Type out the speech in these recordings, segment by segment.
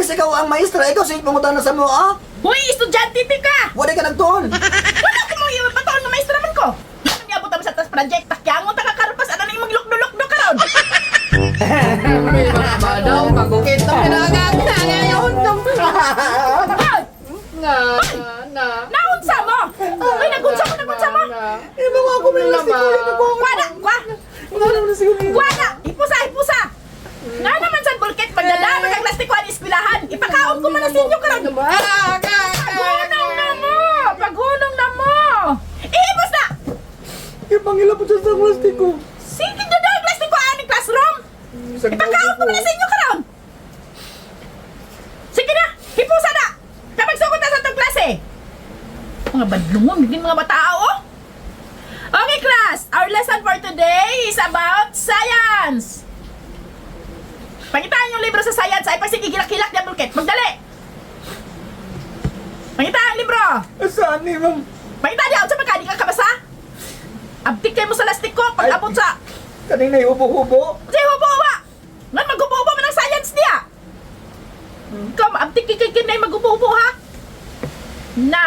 imbis ikaw ang maestra, ikaw sige pangutan na sa mo, ah? Huy, estudyante ti ka! Wala ka nagtuon. Wala ko mo yung pataon ng maestra man ko! Ang yabot naman sa tas project, takyangon ta kakarpas, ano na yung maglukdo-lukdo ka ron? May mga badaw, pagkukit na pinagag na ngayon. Naunsa mo! Ay, nagunsa mo! Iba nga ako may lastik ko. Wala! Wala! Ipusa! Nga naman sa bulket, magdala, magaglastikwan ispilahan. Ipakaon ko man na sa inyo karon. Paghunong na mo! Ihipos na! Ipangila po siya sa plastik ko. Sige na daw, glastikwan ni classroom. Ipakaon ko man na sa inyo karon. Sige na, hipusa na! Kapag sugot na sa itong klase. Mga badlungon, hindi mga batao, oh. Okay, class. Our lesson for today is about science. Pangitaan yung libro sa science ay pasigigilak-kilak niya, bulket. Magdali! Pangitaan ang libro! Saan ni, ma'am? Pangitaan niya, unsa magkani ka kabasa? Abtik kayo mo sa lastik ko, pag-abot sa... Kanina hubo-hubo. Kasi hubo-hubo! Nga mag-hubo-hubo man ang science niya! Ikaw, abtik kikikin na yung mag-hubo-hubo, ha? Na!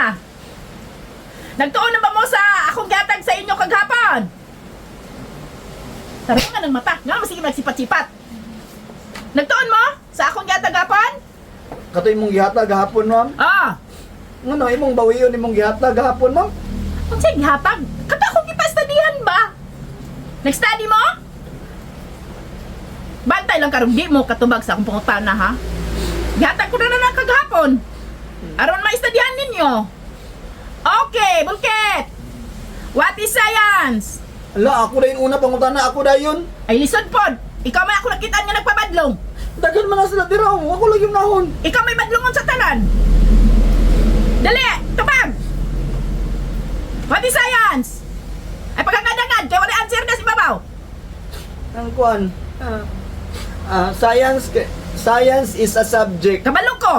Nagtuon na ba mo sa akong gatag sa inyo kaghapon? Tara nga ng mata, nga masige magsipat-sipat. Nagtuon mo sa akong gatag gapon? Kato imong gihata gahapon, ma'am. Ah! Ngano imong bawiyon imong gihata gahapon, ma'am? Kung sa'yo gihatag, kato akong ipastadihan ba? Nag-study mo? Bantay lang karong di mo katubag sa akong pangutana, ha? Gihatag ko na kaghapon. Aron maistadihan ninyo. Okay, bulket! What is science? Ala, ako na yung una pangutana, ako na yun. Ay, lisod pod! Ikaw may ako nakitaan nga nagpabadlong. Dagan man na sila diraw, ako lang yung nahon. Ikaw may badlongon sa tanan. Dali! Tupag! What is science? Ay, pagkakadangad, kaya wala answer na si Babaw. Ang kuan, science is a subject. Kabalo ko!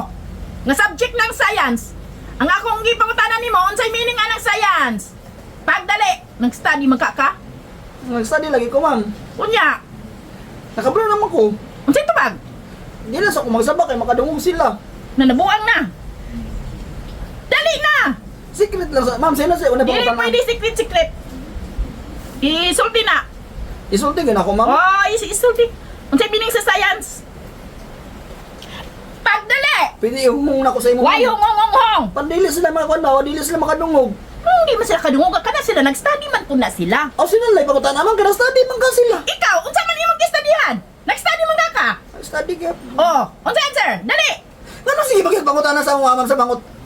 Nga subject ng science. Ang akong gipangutanan nimo, unsay meaning anang science? Pagdali! Nag-study magkaka? Nag-study lagi ko, ma'am. Unya! Nakabala naman ko. Unsay tubag? Hindi na sa kung magsabak ay makadungog sila. Nanabuang na! Dali na! Secret lang sa, ma'am, sino sa una Dili pangutana? pwede secret. Isulti na. Isulti ka na ako, ma'am. Oh, isulti. Unsay meaning sa science? Pagdali! Pwede ihumong na ko sa imong. Why hong? Pandili sila mga kuan, dili sila makadungog. Hindi man sila kadungog ka na sila. Nag-study man ko na sila. O sila lay pangutana man kada study man ka sila. Ikaw, unsa man imong gistudyhan? Nag-study man ka? Study ka. Oh, unsa answer? Dali! Ano sige bakit pangutana sa mga ma'am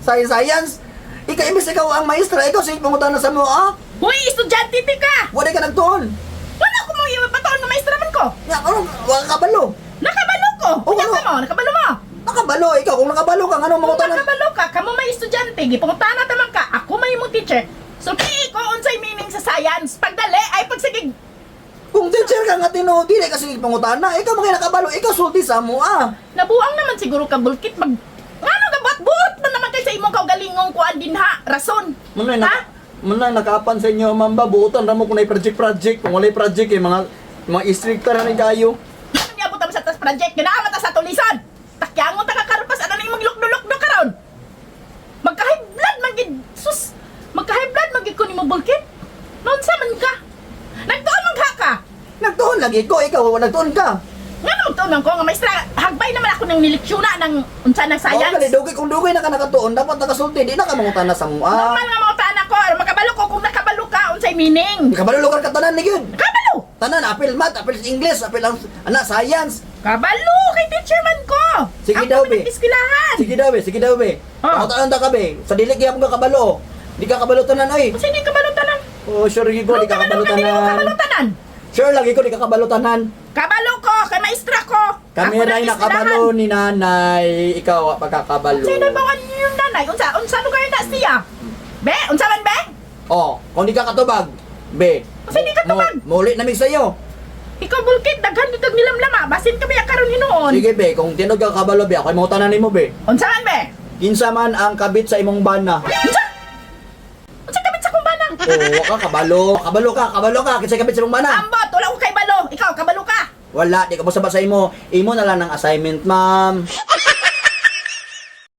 sa science? Ikaw imbis ikaw ang maestra, ikaw sige pangutana sa mo, ah? Huy, estudyante ti ka! Wala ka nagtuon. Wala ko mo yung pataon ng maestra man ko. Ya, ano, wala ka kabalo. Nakabalo ko. Oh, Unya ano? mo, nakabalo mo. Nakabalo, ikaw kung nakabalo ka, ano Kung mangutana? nakabalo ka, kamo may estudyante, gipangutana taman ka, ako may imong teacher. So, ko unsay meaning sa science? Pagdali ay pagsigig. Kung teacher ka nga tino, dili ka sige pangutana, ikaw magay nakabalo, ikaw sulti sa mo, ah. Nabuang naman siguro ka bulkit mag... Ngano ka buot man naman kay sa imong kaugalingong kuan din ha, rason. Ha? Muna nakapan sa inyo, ma'am ba, buutan ramo kung project. Kung walay project, mga istrikta na ni kayo. Ano niya buta sa tas project? Ganaama ta sa tulisan. Takyangon ta kakarpas, ano na yung maglukdo-lukdo karon? Magka-high blood, sus! Magka-high blood, magigid ko ni mo bulkit? Nonsa man ka? Nagtuon magha ka! Nagtuon lagi ko, ikaw nagtuon ka. Nga nagtuon ko, nga maestra, hagbay naman ako ng niliksyon na ng unsa ng science. Kung dugay na ka nakatuon, dapat nakasulti, di na ka mangutana sa mo, ah. Normal nga mga tanak ko, makabalo ko kung nakabalo ka, unsay meaning. Di kabalo lugar ka tanan ni gyud. Kabalo! Tanan, apil math, apil English, apil ang science. Kabalo! Kay teacher man ko! Sige ako daw, man be. nag-iskilahan. Sige daw, be. Oh. Pangutanan ta ka, be. Sa dili kaya mo ka kabalo. Di ka kabalo tanan, oy. Kasi hindi kabalo tanan. Oh, sure ko, di ka kabalo Hindi mo kabalo tanan. tanan. Sure lagi ko, di ka kabalo tanan. Kabalo ko, kay maestra ko. Kami Ako ray nag-iskilahan. nakabalo ni nanay, ikaw pagkakabalo. Sino ba yung nanay? Unsa lugar na siya? Be, unsa man be? Oh, kung di ka katubag, be. Kasi di ka tubag. Muli na mi sa'yo. Ikaw bulkit, daghan dito nilamlama. Basin ka ba karon hinuon? Sige, be, kung tinog ka kabalo, be, ako mo tanan nimo, be. Unsa man be? Kinsa man ang kabit sa imong bana. Unsa? Unsa kabit sa kumbana? Oo, ka kabalo ka. Kinsa kabit sa imong bana? Ambot, wala ko kay balo. Ikaw kabalo ka. Wala, di ka mo sabasa imo. Imo na lang ng assignment, ma'am.